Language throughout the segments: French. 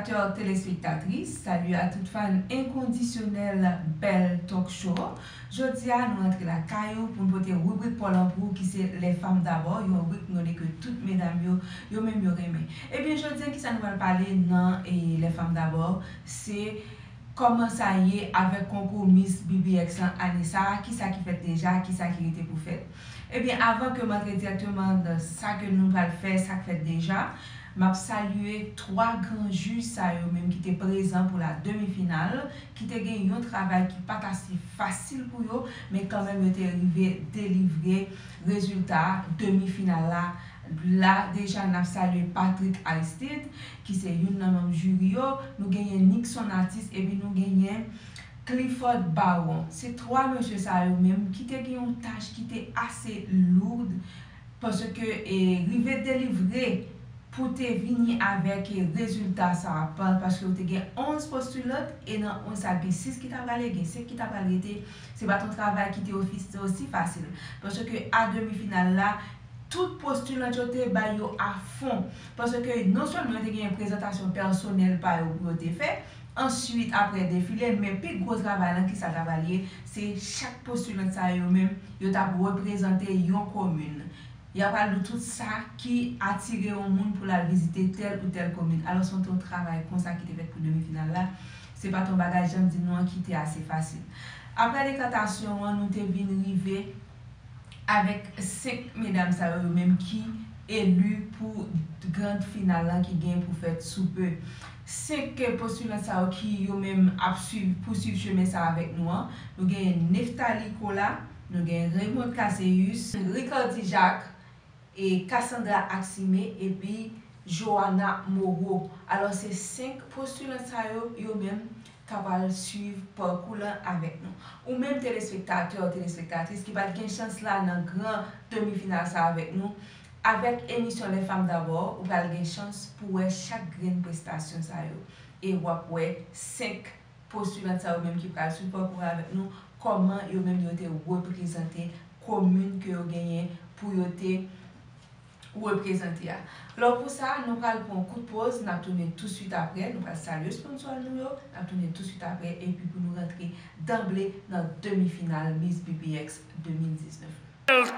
téléspectateurs, téléspectatrices, salut à toutes fans inconditionnelles Belle Talk Show. Jeudi, nous entrons la caillou pour nous porter rubrique pour l'emploi qui c'est les femmes d'abord. Une rubrique nous dit que toutes mesdames yo même yo aimé. Et bien jeudi qui ça nous va parler non et les femmes d'abord, c'est comment ça y est avec concours Miss BBX Anissa, qui ça qui fait déjà, qui ça qui était pour faire. Et bien avant que m'entre directement dans ça que nous allons faire, ça que fait déjà. M'a salué trois grands juges ça même qui étaient présents pour la demi-finale, qui étaient gagné un travail qui pas assez facile pour eux, mais quand même étaient arrivé délivrer résultat demi-finale là. Là déjà n'a salué Patrick Aristide qui c'est une membre jury, nous gagnons Nixon Artist et puis nous gagnons Clifford Baron. C'est trois monsieur ça même qui étaient une tâche qui était assez lourde parce que rivé délivrer pour te venir avec résultat ça parce que tu as 11 postulants et dans 11 ça 6 qui t'a valé 5 qui t'a valé c'est pas ton travail qui t'est aussi facile parce que à demi-finale là tout postulant te bayo à fond parce que non seulement tu as une présentation personnelle par pour te fait ensuite après défilé mais plus gros travail qui ça travailler c'est chaque postulant ça yo même yo t'a représenter une commune. Il y a pas de tout ça qui attire au monde pour la visiter telle ou telle commune. Alors son ton travail comme ça qui était fait pour demi-finale là, c'est pas ton bagage j'aime dire non qui était assez facile. Après l'éclatation, nous t'es venu arriver avec 5 mesdames ça même qui élues pour grande finale là qui gagne pour faire sous peu. 5 postulants ça qui yo même poursuivre chemin ça avec nous. Nous gagnons Neftali Kola, nous gagnons Raymond Casseus, Ricardi Jacques et Cassandra Aximé et puis Johanna Moreau. Alors c'est 5 postulants yo même capable suivre parcours avec nous. Ou même téléspectateurs, téléspectatrices qui va avoir chance là dans grand demi-finale ça avec nous. Avec émission Les Femmes d'abord, vous avez une chance pour chaque grande prestation ça yo. Et vous avez 5 postulants ça même qui va suivre parcours avec nous comment yo même yo te représenter commune que yo gagné pour yo te représenter. Alors pour ça, nous allons prendre un coup de pause, nous allons tourner tout de suite après, nous allons saluer le sponsor nous, nous allons tourner tout de suite après et puis pour nous rentrer d'emblée dans la demi-finale Miss BBX 2019.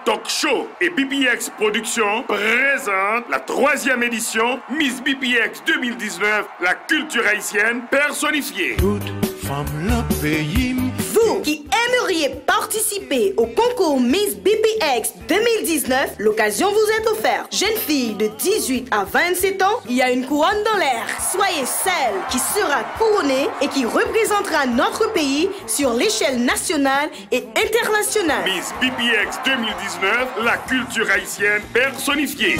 Talk Show et BBX Productions présentent la 3e édition Miss BBX 2019, la culture haïtienne personnifiée. Toute femme la pays. Vous qui aimeriez participer au concours Miss BBX 2019, l'occasion vous est offerte. Jeune fille de 18 à 27 ans, il y a une couronne dans l'air. Soyez celle qui sera couronnée et qui représentera notre pays sur l'échelle nationale et internationale. Miss BBX 2019, la culture haïtienne personnifiée.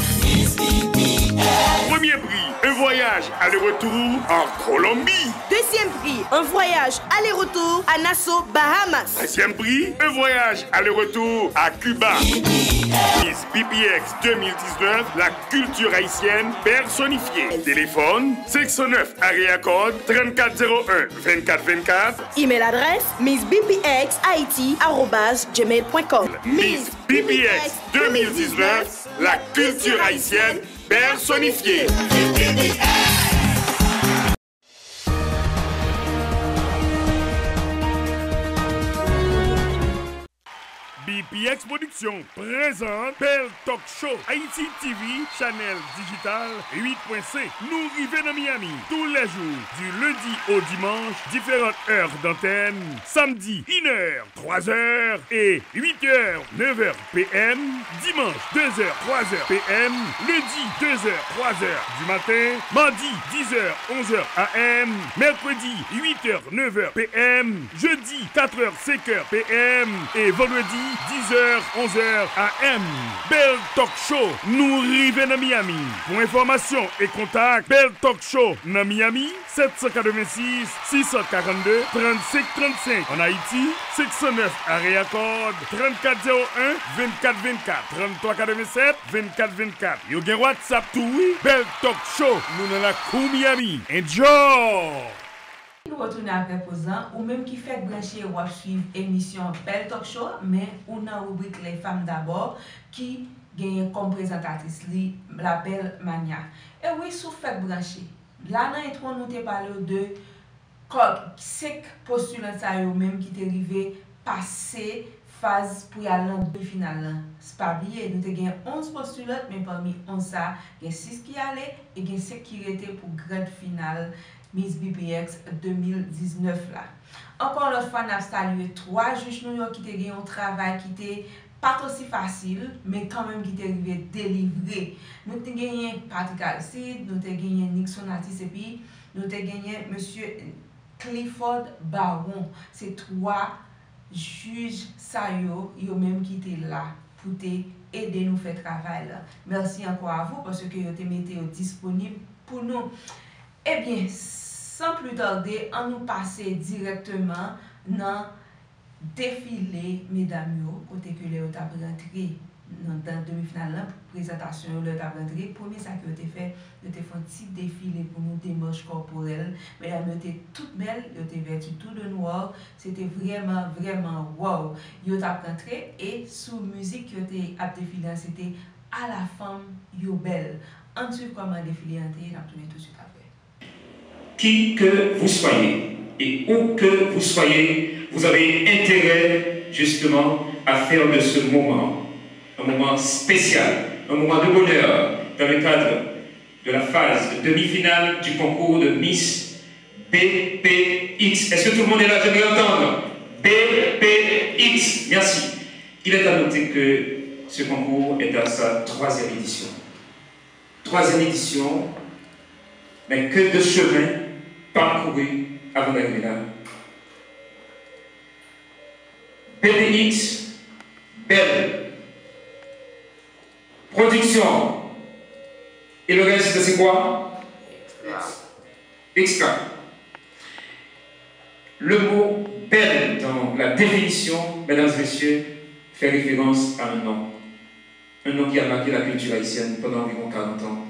Premier prix, un voyage aller-retour en Colombie. Deuxième prix, un voyage aller-retour à Nassau, Bahamas. Troisième prix, un voyage aller-retour à Cuba. Miss BBX 2019, la culture haïtienne personnifiée. Téléphone 609 area code 3401 2424. Email adresse missbbxhaiti@gmail.com. Miss BBX 2019, la culture haïtienne personnifiée. BBX Productions présente Belle Talk Show Haïti TV, Channel Digital 8.5. Nous arrivons dans Miami tous les jours, du lundi au dimanche, différentes heures d'antenne. Samedi 1h, 3h et 8h, 9h PM. Dimanche 2h, 3h PM. Lundi 2h, 3h du matin. Mardi 10h, 11h AM. Mercredi 8h, 9h PM. Jeudi 4h, 5h PM. Et vendredi 10h, 11h AM. Belle Talk Show, nous arrivons dans Miami. Pour information et contact, Belle Talk Show dans Miami, 786 642 35 35. En Haïti, 609 area code 3401 2424 3387 2424. Yo gen WhatsApp tout oui. Belle Talk Show, nous dans la cour Miami. Enjoy! Nous retournons après posant, ou même qui fait brancher ou suivre l'émission Belle Talk Show, mais on a rubrique Les Femmes d'abord qui gagne comme présentatrice la Belle Mania. Et oui, sous fait brancher, Là, dans l'intro, nous avons parlé de 5 postulants même qui étaient arrivés passer phase pour y aller en demi-finale. C'est pas oublié, nous avons 11 postulants, mais parmi 11 ça, il y a 6 qui allaient et il y a 5 qui étaient pour grande finale Miss BPX 2019 là. Encore une fois, nous avons salué 3 juges New York qui étaient un travail qui était pas aussi facile, mais quand même qui étaient arrivé délivré. Nous avons gagné Patrick Alcide, nous avons gagné Nixon Atis et puis nous avons gagné Monsieur Clifford Baron. C'est 3 juges Sayo, yo même qui étaient là pour aider nous faire travail là. Merci encore à vous parce que vous avez mis disponible pour nous. Eh bien, sans plus tarder, on nous passer directement dans défilé, mesdames, côté que les autres rentré dans la demi-finale, la présentation, le rentré. Premier, ça que vous avez fait un petit défilé pour nous, démarche corporelle. Mesdames, vous étiez toutes belles, vous étiez vêtues tout de noir. C'était vraiment, vraiment wow. Vous avez rentré et sous musique, vous avez défilé, c'était à la femme, yo belle. Ensuite, comment défilé, on a tourné tout de suite après. Qui que vous soyez et où que vous soyez, vous avez intérêt justement à faire de ce moment un moment spécial, un moment de bonheur dans le cadre de la phase de demi-finale du concours de Miss BPX. Est-ce que tout le monde est là? J'aimerais entendre. BPX, merci. Il est à noter que ce concours est à sa 3e édition. 3e édition, mais que de chemin parcouru avant d'arriver là. BPX, belle. Production. Et le reste, c'est quoi? Extra. Le mot belle dans la définition, mesdames et messieurs, fait référence à un nom. Un nom qui a marqué la culture haïtienne pendant environ 40 ans.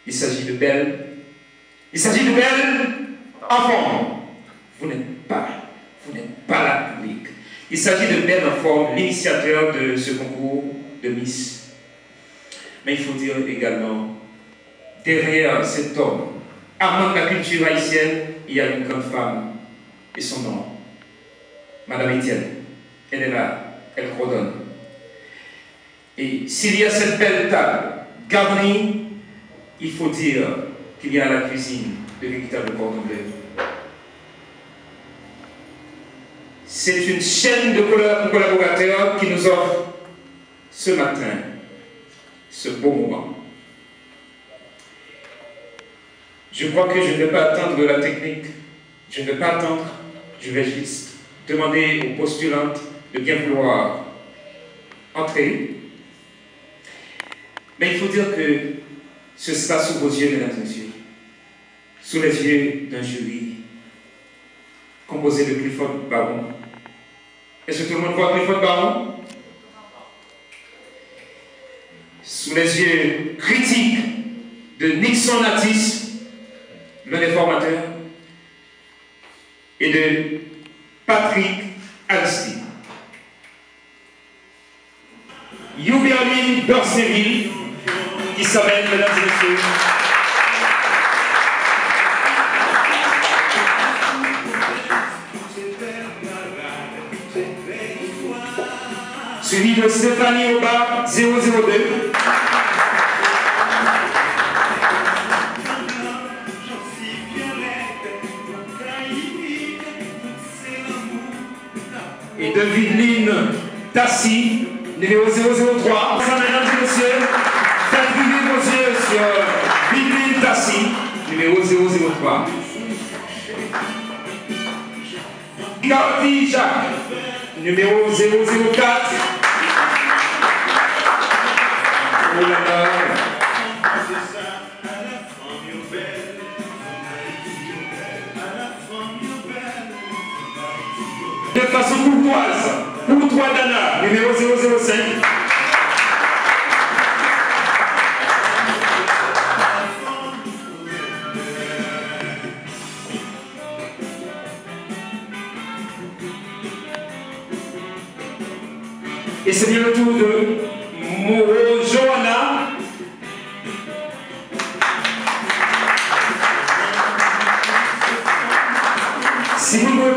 Il s'agit de belle. Il s'agit de belle en forme. Vous n'êtes pas la publique. Il s'agit de belle en forme, l'initiateur de ce concours de Miss. Mais il faut dire également, derrière cet homme, amant de la culture haïtienne, il y a une grande femme. Et son nom, Madame Etienne. Elle est là, elle coordonne. Et s'il y a cette belle table garnie, il faut dire qu'il y a à la cuisine de véritables cordon bleu. C'est une chaîne de collaborateurs qui nous offre ce matin ce beau moment. Je crois que je ne vais pas attendre la technique, je ne vais pas attendre, je vais juste demander aux postulantes de bien vouloir entrer. Mais il faut dire que ce sera sous vos yeux, mesdames et messieurs, sous les yeux d'un jury composé de Clifford Baron. Est-ce que tout le monde voit Clifford Baron? Sous les yeux critiques de Nixon Atis, l'un des formateurs, et de Patrick Alcide. Youberlin Berseville, qui s'appelle, mesdames et messieurs, suivi de Stéphanie Aubin 002. Et de Vidline Tassi, numéro 003. Mesdames et messieurs, faites briller vos yeux sur Vidline Tassi, numéro 003. Carty Jacques, numéro 004. Oh là là. De façon courtoise, Courtois Dana, numéro 005. Et c'est bien le tour de Moro Johanna.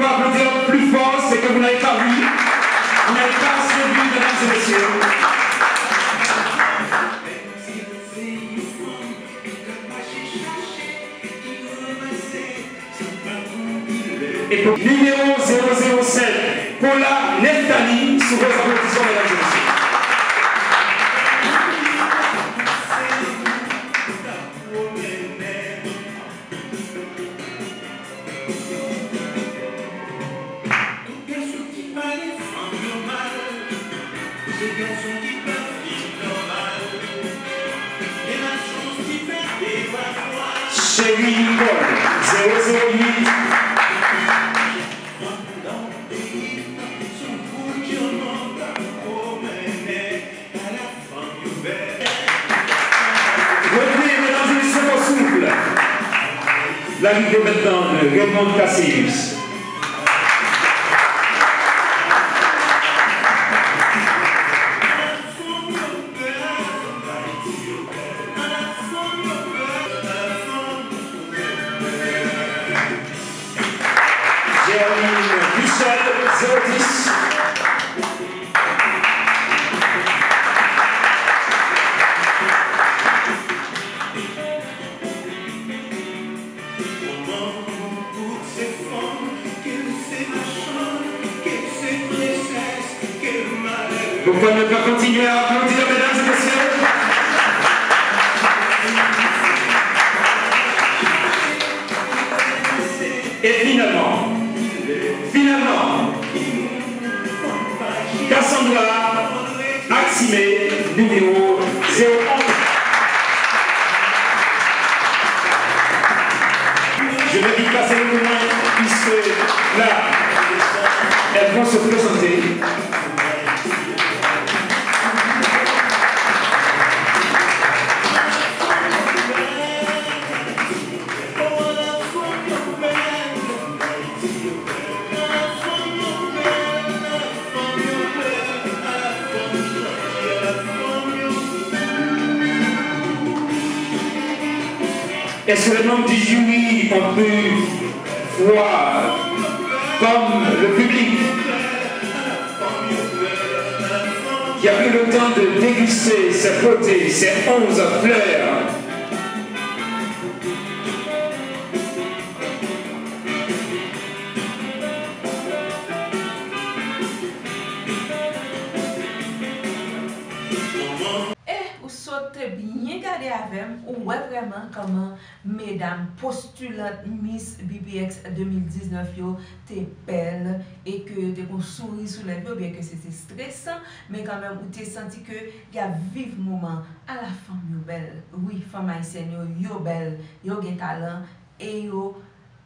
pas applaudir plus fort, c'est que vous n'avez pas vu. Vous n'avez pas assez vu, mesdames et messieurs. Et pour numéro 007, Paula Neftali, sous vos applaudissements, mesdames et messieurs. Chérie Nicole, 008. Retenez, mesdames et messieurs, vos souffles. L'arrivée maintenant de Raymond Cassius. Michel 010. Pourquoi ne pas continuer à applaudir, mesdames et messieurs? Et finalement, Cassandra Aximé, numéro 011. Je vais vite passer le moment puisque là, elles vont se présenter. Est-ce que les membres du jury ont pu voir, comme le public, qui a pris le temps de déguster ces beautés, ces 11 fleurs? Bien gardé avec ou ouais vraiment comment mesdames postulantes Miss BPX 2019 yo t'es belle et que t'es qu'on sourit sous les yeux, bien que c'était stressant, mais quand même où t'es senti que y a vif moment à la femme yo belle. Oui, femme haïtienne yo belle, yo gen talent et yo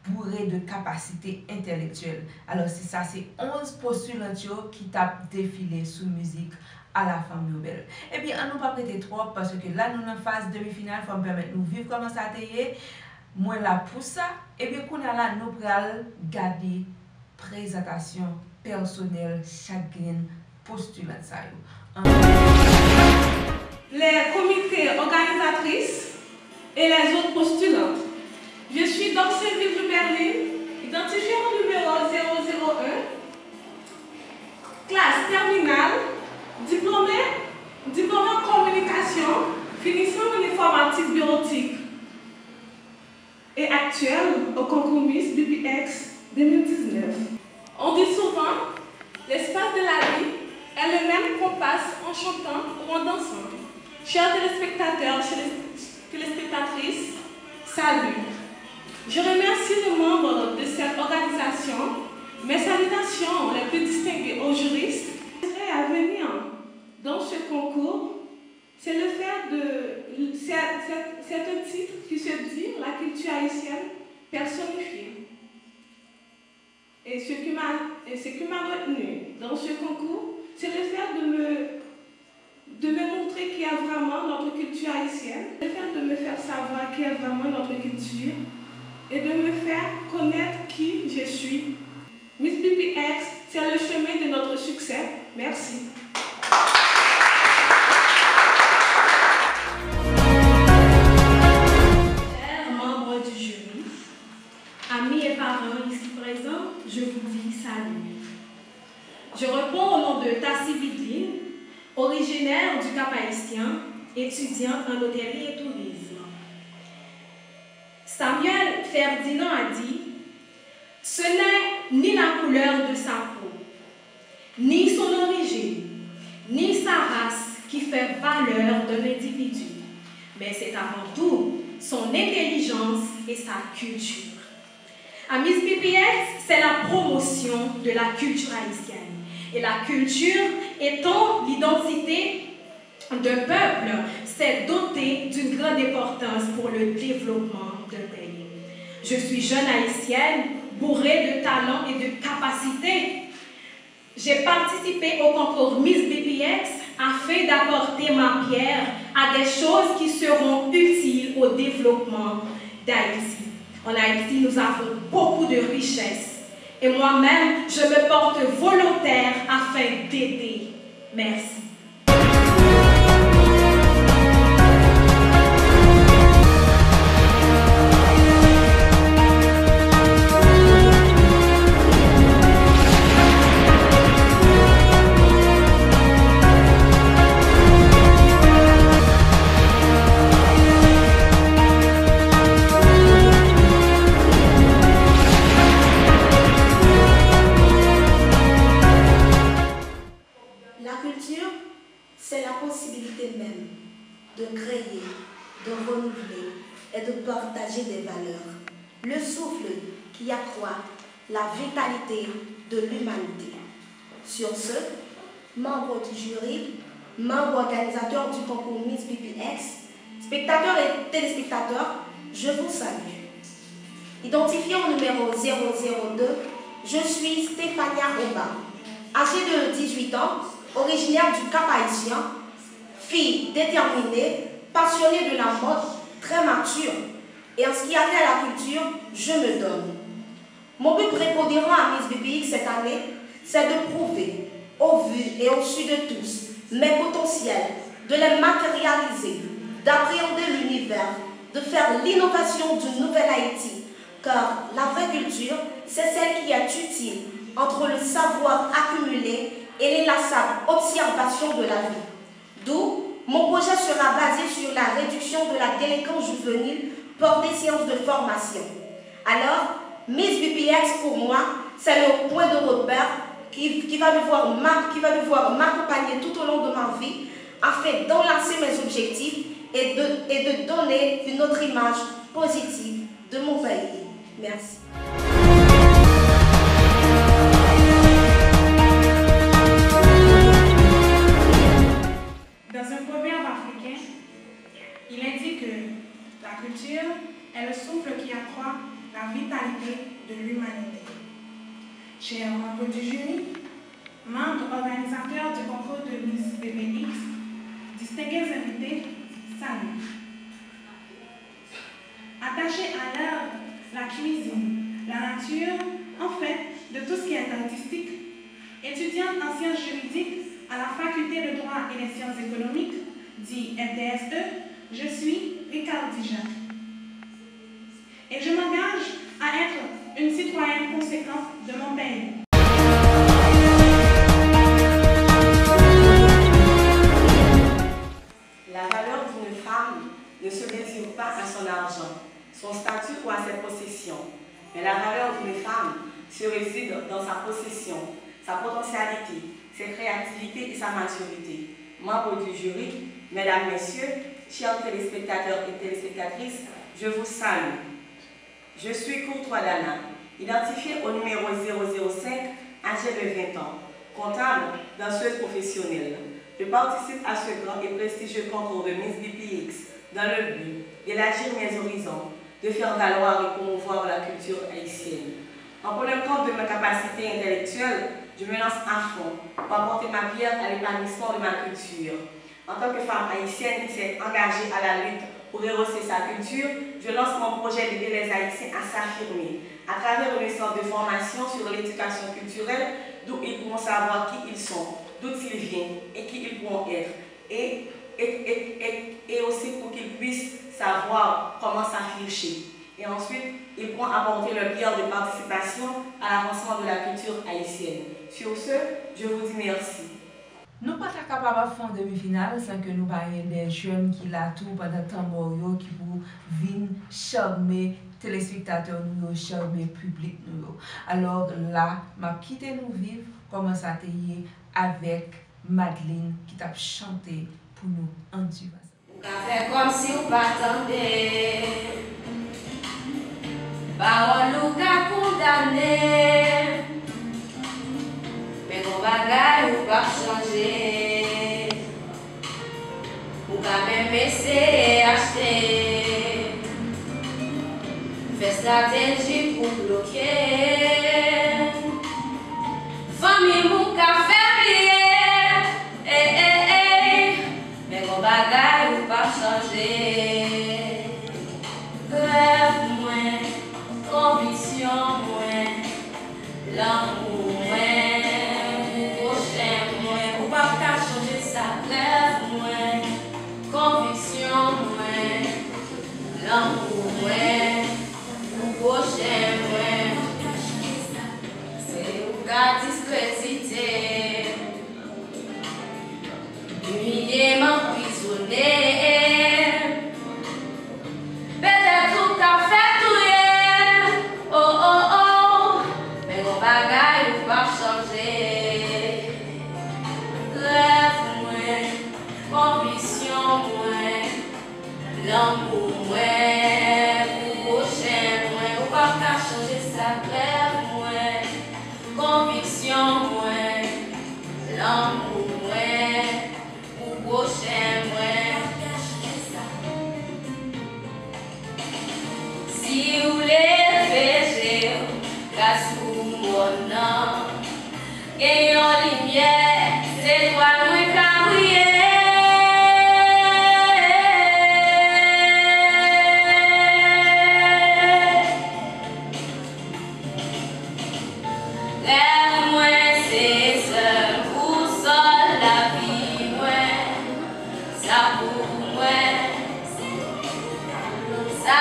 bourré de capacités intellectuelles. Alors c'est ça, c'est 11 postulantes yo qui tapent défilé sous musique à la femme nouvelle. Et puis, on ne pas prêter trop parce que là, nous en phase demi-finale, il faut me permettre de nous vivre comment ça a été. Moi, là, pour ça, et puis, qu'on a là, nous allons garder présentation personnelle chacune postulant ça. Les comités organisatrices et les autres postulantes. Je suis d'Orséville de Berlin, identifié au numéro 001, classe terminale, diplômé en communication, finissant en informatique bureautique et actuel au concours Miss BPX 2019. On dit souvent, l'espace de la vie est le même qu'on passe en chantant ou en dansant. Chers téléspectateurs, téléspectatrices, salut. Je remercie les membres de cette organisation. Mes salutations les plus distinguées aux juristes. À venir dans ce concours, c'est le fait de... C'est un titre qui se dit la culture haïtienne personnifiée. Et ce qui m'a retenu dans ce concours, c'est le fait de me montrer qui est vraiment notre culture haïtienne, le fait de me faire savoir qui est vraiment notre culture et de me faire connaître qui je suis. Miss BPX, c'est le chemin de notre succès. Merci. Chers membres du jury, amis et parents ici présents, je vous dis salut. Je réponds au nom de Tassi Vidline, originaire du Cap-Haïtien, étudiante en hôtellerie et tourisme. Samuel Ferdinand a dit « Ce n'est ni la couleur de sa peau, ni son origine, ni sa race qui fait valeur d'un individu, mais c'est avant tout son intelligence et sa culture. » À Miss BPX, c'est la promotion de la culture haïtienne. Et la culture étant l'identité d'un peuple, c'est doté d'une grande importance pour le développement d'un pays. Je suis jeune haïtienne, bourrée de talent et de capacités. J'ai participé au concours Miss BPX afin d'apporter ma pierre à des choses qui seront utiles au développement d'Haïti. En Haïti, nous avons beaucoup de richesses. Et moi-même, je me porte volontaire afin d'aider. Merci. C'est la possibilité même de créer, de renouveler et de partager des valeurs. Le souffle qui accroît la vitalité de l'humanité. Sur ce, membre du jury, membre organisateur du concours Miss BPX, spectateurs et téléspectateurs, je vous salue. Identifié au numéro 002, je suis Stéphania Oba, âgée de 18 ans, originaire du Cap-Haïtien, fille déterminée, passionnée de la mode, très mature. Et en ce qui a trait à la culture, je me donne. Mon but prépondérant à Miss BPX cette année, c'est de prouver, au vu et au su de tous, mes potentiels, de les matérialiser, d'appréhender l'univers, de faire l'innovation d'une nouvelle Haïti. Car la vraie culture, c'est celle qui est utile entre le savoir accumulé et l'inlassable observation de la vie. D'où, mon projet sera basé sur la réduction de la délinquance juvénile par des séances de formation. Alors, Miss BPX pour moi, c'est le point de repère qui va devoir m'accompagner tout au long de ma vie afin d'enlacer mes objectifs et de donner une autre image positive de mon pays. Merci. Dans un proverbe africain, il indique que la culture est le souffle qui accroît la vitalité de l'humanité. Chers membres du jury, membres organisateurs du concours de Miss BPX, distingués invités, salut. Attachés à l'art, la cuisine, la nature, en fait, de tout ce qui est artistique, étudiante en sciences juridiques à la faculté de droit et des sciences économiques, dit FDSE, je suis Ricardi Jacques. Et je m'engage à être une citoyenne conséquente de mon pays. La valeur d'une femme ne se résume pas à son argent, son statut ou à ses possessions, mais la valeur d'une femme se réside dans sa possession, sa potentialité, ses créativités et sa maturité. Membres du jury, mesdames, messieurs, chers téléspectateurs et téléspectatrices, je vous salue. Je suis Courtois Dana, identifiée au numéro 005, âgée de 20 ans, comptable, danseuse professionnelle. Je participe à ce grand et prestigieux concours de Miss BPX dans le but d'élargir mes horizons, de faire valoir et promouvoir la culture haïtienne. En prenant compte de ma capacité intellectuelle, je me lance à fond pour apporter ma pierre à l'épanouissement de ma culture. En tant que femme haïtienne qui s'est engagée à la lutte pour rehausser sa culture, je lance mon projet d'aider les Haïtiens à s'affirmer à travers une sorte de formation sur l'éducation culturelle, d'où ils pourront savoir qui ils sont, d'où ils viennent et qui ils pourront être, et aussi pour qu'ils puissent savoir comment s'afficher. Et ensuite, ils pourront apporter leur pierre de participation à l'avancement de la culture haïtienne. Sur ce, je vous dis merci. Nous ne sommes pas capables de faire une demi-finale sans que nous ayons des jeunes qui la tout pendant le temps qui pour venir charmer téléspectateurs, nous charmer public. Alors là, je quitte nous vivre, commence à tailler avec Madeleine qui t'a chanté pour nous en duo. Fait comme si on m'attendait. Parole ou qu'a condamné. Mais nos bagages ou pas changer. Ou quand même essayer acheter. Fait stratégie pour bloquer. Famille ou qu'a fait plier. Mais nos bagages ou pas changer. Rêve moins, conviction moins, l'amour moins, prochain moins, ou pas qu'à changer ça. Rêve moins, conviction moins, l'amour moins, ou prochain moins. C'est ou qu'à discréditer, humilier, m'emprisonner. Peut-être tout à fait tout, oh oh oh, mais mon bagage ou pas changer. Rêve moins, conviction moins, l'amour moins, prochain moins, ou pas qu'à changer ça. Rêve moins, conviction moins, l'amour moins, prochain moins. Si vous voulez faire grâce pour mon nom, gagnons lumière, c'est toi nous qui briller. L'air moins c'est seul pour seul la vie moins, ça pour moi, ça.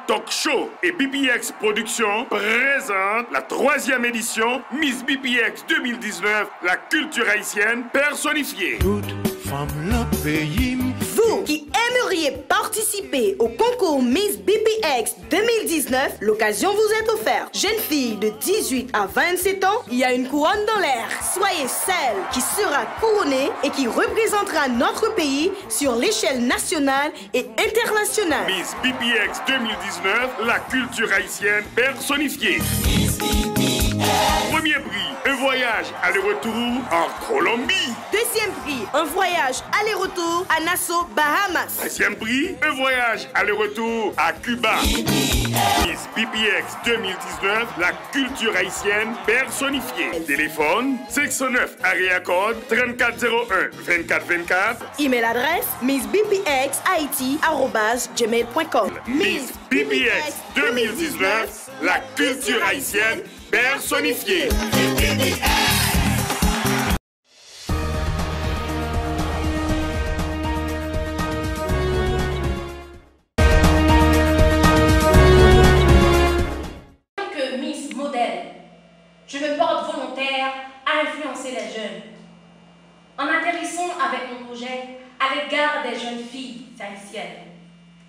Talk Show et BPX Productions présentent la 3e édition Miss BPX 2019, la culture haïtienne personnifiée. Toute femme le pays. Vous qui aimeriez participer au concours Miss BPX 2019, l'occasion vous est offerte. Jeune fille de 18 à 27 ans, il y a une couronne dans l'air. Soyez celle qui sera couronnée et qui représentera notre pays sur l'échelle nationale et internationale. Miss BPX 2019, la culture haïtienne personnifiée. Premier prix, un voyage aller-retour en Colombie. Deuxième prix, un voyage aller-retour à Nassau, Bahamas. Troisième prix, un voyage aller-retour à Cuba. Miss BPX 2019, la culture haïtienne personnifiée. Téléphone 509 area code 3401 2424. Email adresse missbpxhaiti@gmail.com. Miss BPX 2019, la culture haïtienne personnifiée. Que Miss Modèle, je me porte volontaire à influencer les jeunes. En atterrissant avec mon projet à l'égard des jeunes filles haïtiennes,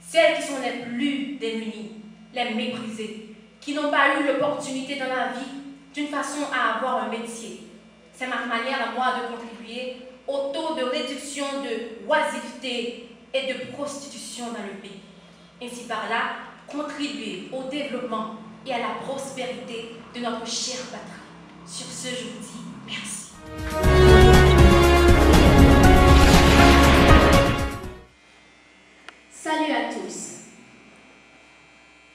celles qui sont les plus démunies, les méprisées, qui n'ont pas eu l'opportunité dans la vie d'une façon à avoir un métier. C'est ma manière à moi de contribuer au taux de réduction de oisiveté et de prostitution dans le pays. Ainsi par là, contribuer au développement et à la prospérité de notre chère patrie. Sur ce, je vous dis merci. Salut à tous.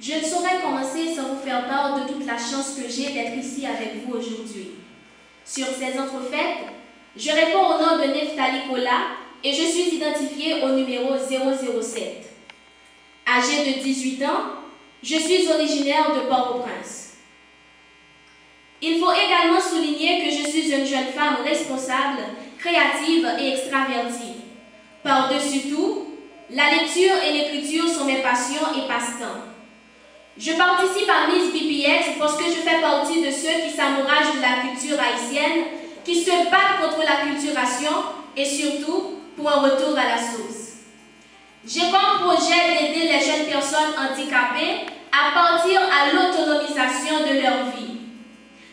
Je ne saurais commencer sans vous faire part de toute la chance que des entrefaites, je réponds au nom de Neftali Kola et je suis identifiée au numéro 007. Âgée de 18 ans, je suis originaire de Port-au-Prince. Il faut également souligner que je suis une jeune femme responsable, créative et extravertie. Par-dessus tout, la lecture et l'écriture sont mes passions et passe-temps. Je participe à Miss BPX parce que je fais partie de ceux qui s'amouragent de la culture haïtienne, qui se battent contre la culturation et surtout pour un retour à la source. J'ai comme projet d'aider les jeunes personnes handicapées à partir à l'autonomisation de leur vie.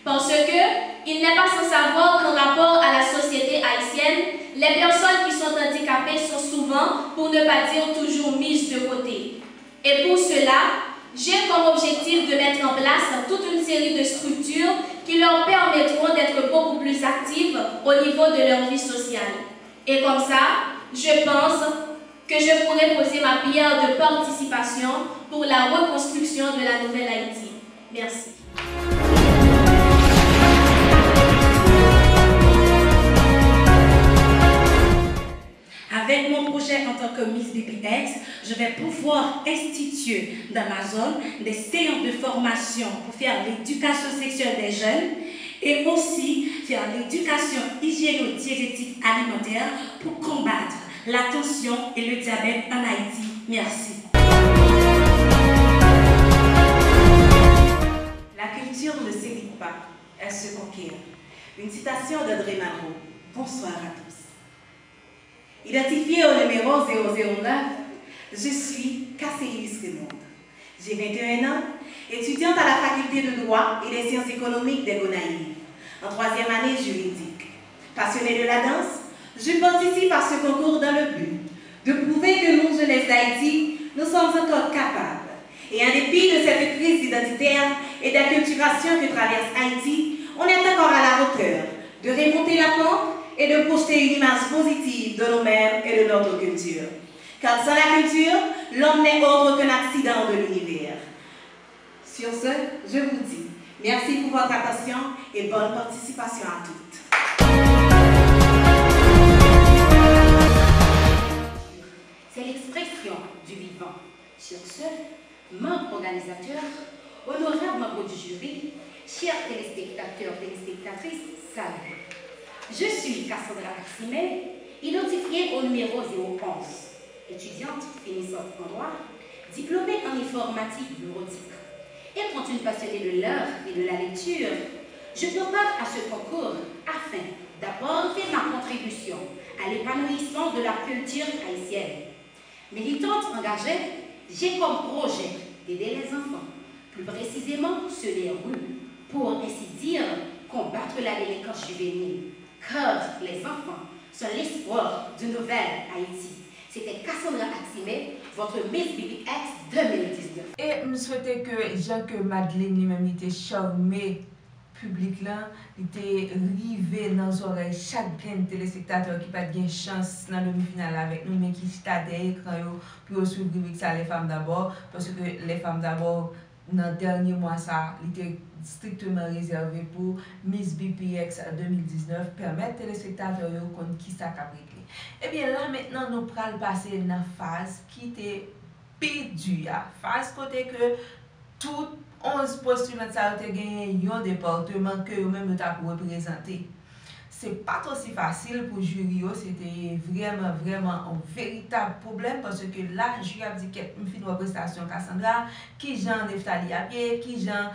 Parce que il n'est pas sans savoir qu'en rapport à la société haïtienne, les personnes qui sont handicapées sont souvent, pour ne pas dire toujours, mises de côté. Et pour cela, j'ai comme objectif de mettre en place toute une série de structures qui leur permettront d'être beaucoup plus actives au niveau de leur vie sociale. Et comme ça, je pense que je pourrais poser ma pierre de participation pour la reconstruction de la nouvelle Haïti. Merci. Avec mon projet en tant que Miss BPX, je vais pouvoir instituer dans ma zone des séances de formation pour faire l'éducation sexuelle des jeunes et aussi faire l'éducation hygiéno-diététique alimentaire pour combattre la tension et le diabète en Haïti. Merci. La culture ne s'évite pas, elle se conquiert. Une citation d'André Malraux. Bonsoir à tous. Identifié au numéro 009, je suis Casséis Raymond. J'ai 21 ans, étudiante à la faculté de droit et des sciences économiques des Gonaïves, en 3e année juridique. Passionnée de la danse, je participe à ce concours dans le but de prouver que nous, jeunesse d'Haïti, nous sommes encore capables. Et en dépit de cette crise identitaire et d'acculturation que traverse Haïti, on est encore à la hauteur de remonter la pente et de projeter une image positive de nous-mêmes et de notre culture. Car sans la culture, l'homme n'est autre qu'un accident de l'univers. Sur ce, je vous dis merci pour votre attention et bonne participation à toutes. C'est l'expression du vivant. Sur ce, membre organisateur, honorable membre du jury, chers téléspectateurs, téléspectatrices, salut. Je suis Cassandra Aximé, identifiée au numéro 011, étudiante finissante en droit, diplômée en informatique bureautique. Étant une passionnée de l'art et de la lecture, je prépare à ce concours afin d'apporter ma contribution à l'épanouissement de la culture haïtienne. Militante engagée, j'ai comme projet d'aider les enfants, plus précisément ceux des rues, pour ainsi dire combattre la délinquance juvénile. Car les enfants sont l'espoir d'une nouvelle Haïti. C'était Cassandra Aximé, votre Miss BPX 2019. Et je souhaitais que Jean que Madeleine lui-même était charmé public là, il était rivé dans les oreilles chaque téléspectateur qui n'a pas de chance dans le demi-finale avec nous, mais qui está derrière l'écran pour suivre ça les femmes d'abord, parce que les femmes d'abord dans le dernier mois, ça était strictement réservé pour Miss BPX 2019, permettre aux téléspectateurs de connaître qui ça a réglé. Et bien là, maintenant, nous allons passer dans la phase qui était perdue. Phase côté que tout 11 postulants ont gagné un département que eux-mêmes ont représenté. C'est pas aussi facile pour le jury, c'était vraiment un véritable problème parce que là, le jury a dit qu'il y a une représentation Cassandra, qui Jean Neftali à pied, qui Jean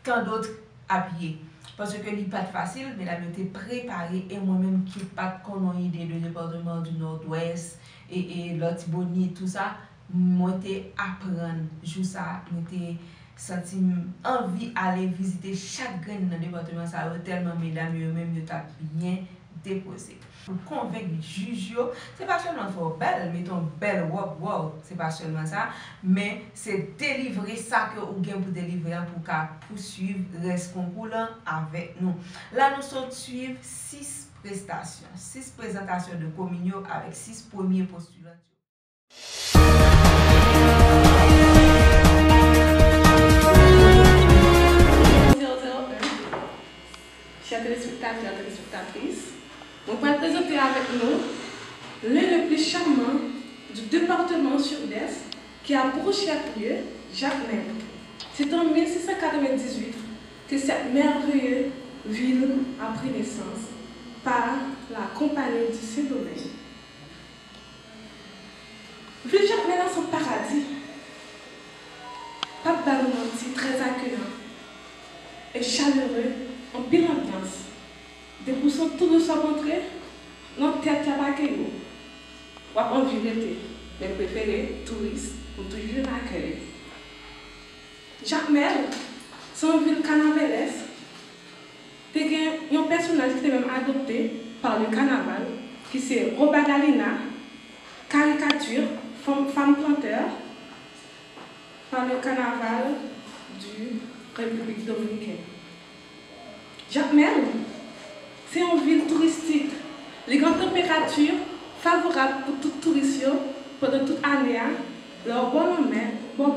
quand d'autres à pied. Parce que n'est pas facile, mais là, je été préparé et moi-même qui n'ai pas une idée du département du Nord-Ouest et l'autre Bonnie, tout ça, moi j'ai apprendre jour ça, j'ai senti envie d'aller visiter chaque graine dans le département, ça a tellement mesdames eux-mêmes bien déposé. Pour convaincre les juges, ce n'est pas seulement faire belle, mettons belle robe, wow, c'est pas seulement ça, mais c'est délivrer ça que vous avez pour délivrer pour poursuivre le concours avec nous. Là, nous sommes suivre 6 prestations, 6 présentations de communion avec 6 premiers postulants. Chers chers téléspectateurs et téléspectatrices, on va présenter avec nous l'un des plus charmants du département sud-est qui a pour chef-lieu Jacmel. C'est en 1698 que cette merveilleuse ville a pris naissance par la compagnie du Saint-Domingue. Ville Jacmel a son paradis. Pape Balomenti, très accueillant et chaleureux, en pile ambiance. Des poussons tout doucement rentrés, notre tête à Bakéo. Ou à envie d'été, mais préféré, touristes, pour toujours accueillir. Jacmel, c'est une ville carnavalesque. Il y a un personnage qui est même adopté par le carnaval, qui c'est Robert Galina, caricature, femme planteur, par le carnaval du République dominicaine. Jacmel, c'est une ville touristique. Les grandes températures favorables pour tout touriste pendant toute l'année, leurs bonnes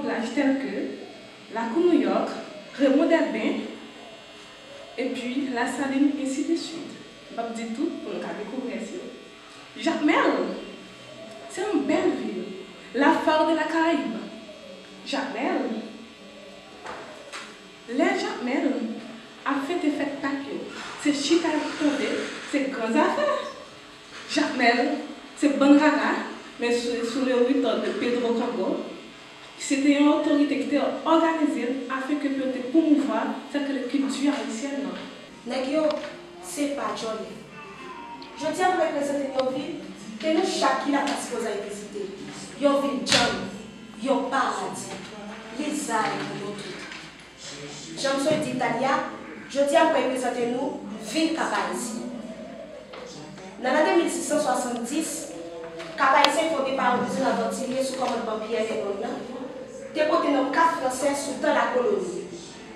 plages telles que la Cour New York, Raymond Delbin, et puis la Saline, ainsi de suite. Je vais vous dire tout pour nous découvrir ça. Jacmel, c'est une belle ville, la phare de la Caraïbe. Jacmel, Jacmel a fait effet de papier. C'est chic à tomber, c'est grandes affaires. Jacmel, c'est bonne rara, mais sous le rythme de Pedro Congo. C'était une autorité qui était organisée afin que puisse promouvoir cette culture haïtienne. Négio, c'est pas joli. Je tiens à représenter une ville que nous chacun a supposé visiter. Une ville jolie, un paradis, les arts et tout. J'aime ça d'Italie, je tiens à représenter nous ville Cap-Haïtien. Dans l'année 1670, Cap-Haïtien fondé par un président aventurier sous commandement Pierre Léon, déporté dans le Cap français sous temps la colonie.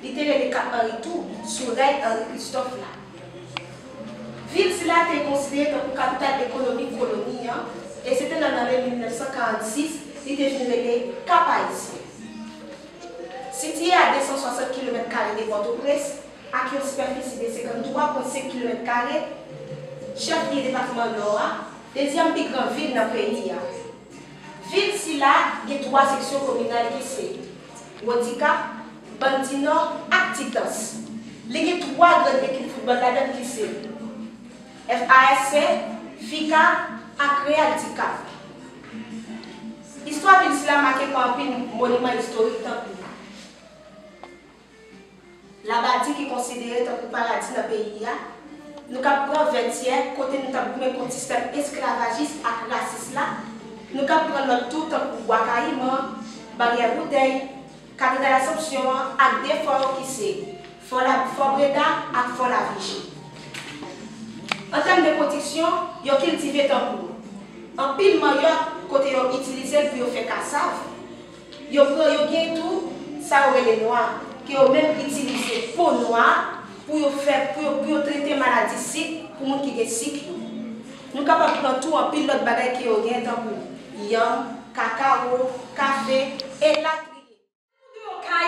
Il était le Cap Henri tout sous l'aide Henri Christophe là. Ville là était considérée comme capitale économique colonie et c'était dans l'année 1946 il était venu Cap-Haïtien. Situé à 260 km de Port-au-Prince, avec une superficie de 53,5 km, chef-lieu département Nord, deuxième plus grande ville dans le pays. Ville si là, il y a 3 sections communales qui sont Wodika, Bandino et Titos. Il y a 3 grandes équipes de football là-dedans qui sont FASC, FICA et Real Tika. L'histoire de l'islam marquée par un monument historique. La bâtie qui est considérée comme paradis dans le pays, nous avons pris 20e, côté nous avons un système esclavagiste et raciste. Nous avons pris tout pour Wakaïma, Barrière Bouteille, Cathédrale d'Assomption et des forts qui sont Fort Breda et Fort La Vigie. En termes de protection, ils ont cultivé tambour. En pile maillot, côté ils ont utilisé pour faire cassave, ils ont pris tout, ça aurait les noirs, qui ont même utilisé peau noire pour traiter maladie sick, pour les gens qui sont sick. Nous sommes capables de prendre tout en pile de bagages qui ont gagné tambour. Yam, cacao, café et la criée.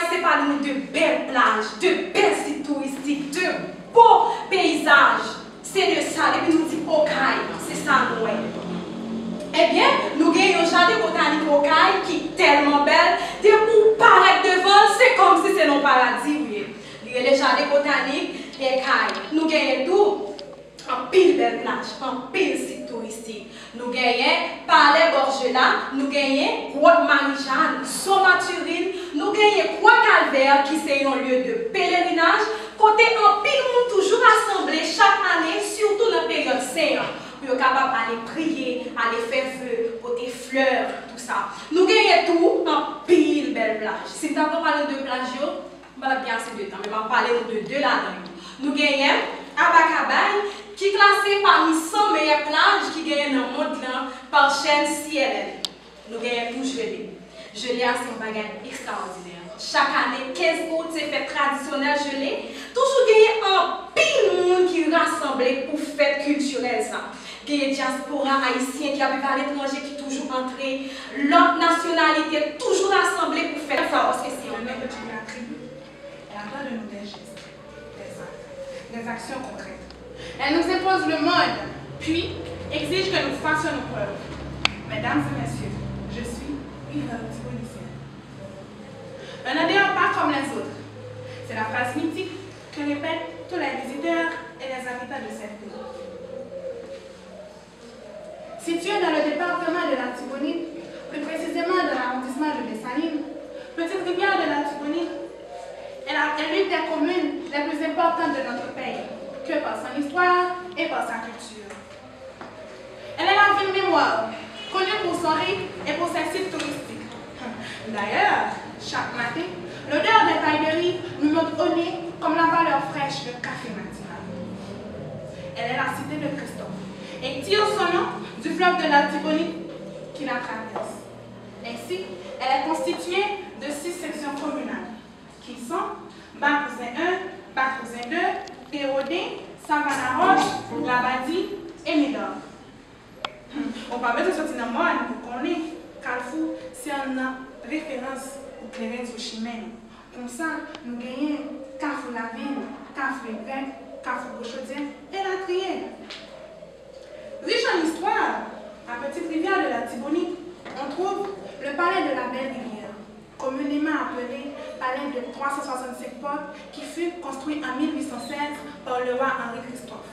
C'est pas nous de belles plages, de belles sites touristiques, de beaux paysages. C'est de ça, et puis nous disons Okaï, c'est ça nous. Eh bien, nous gagnons un jardin botanique Okaï qui est tellement belle, dès pour paraître devant, c'est comme si c'est nos paradis. Il y a les jardins botaniques, les cailles. Nous gagnons tout. En pile belle plage, en pile site touristique. Nous gagnons Palais Borgela, nous gagnons Grotte Marie-Jeanne, Sommaturine, nous gagnons Croix-Calvaire qui c'est un lieu de pèlerinage. Côté en pile, nous toujours assemblés chaque année, surtout dans la période sainte, pour être capable d'aller prier, aller faire feu, porter fleurs, tout ça. Nous gagnons tout en pile belle plage. Si nous avons parlé de plage, je vais bien assez de temps, mais je vais parler de deux là-dedans. Nous gagnons Abakabaye, qui est classé parmi 100 meilleures plages qui gagnent dans le monde par chaîne CNN. Nous gagnons tout gelé. Gelé, c'est un bagage extraordinaire. Chaque année, 15 août, c'est fête traditionnelle gelée. Toujours gagner un pile monde qui est rassemblé pour fête culturelle. Gagner diaspora haïtien qui a vécu à l'étranger, qui est toujours entré. L'autre nationalité, toujours rassemblée pour faire ça. Parce que c'est un même de la tribu. Elle a pas de nous des gestes. des actions concrètes. Elle nous impose le mode, puis exige que nous fassions nos preuves. Mesdames et messieurs, je suis Yvonne Thibault-Lycéenne. Un adhérent pas comme les autres. C'est la phrase mythique que répètent tous les visiteurs et les habitants de cette ville. Située dans le département de la Tibonite, plus précisément dans l'arrondissement de Dessalines, petite rivière de la Tibonite, elle est l'une des communes les plus importantes de notre pays, que par son histoire et par sa culture. Elle est la ville mémoire, connue pour son rythme et pour ses sites touristiques. D'ailleurs, chaque matin, l'odeur des pailles de riz nous monte au nez comme la valeur fraîche de café matinal. Elle est la cité de Christophe et tire son nom du fleuve de la Tibonite qui la traverse. Ainsi, elle est constituée de 6 sections communales qui sont Bas-Cousin 1, Bas-Cousin 2, Pérodé, Savannah-Roche, Labadie et Médor. On va mettre sortir dans le monde pour qu'on ait Carrefour, c'est une référence au Clérens au Chimène. Comme ça, nous gagnons Carrefour la Ville, Carrefour Grec, Carrefour Gauchaudière et la Trière. Riche en histoire, à Petite Rivière de la Tibonite, on trouve le palais de la Belle Rivière, communément appelé palais de 365 portes, qui fut construit en 1816 par le roi Henri Christophe.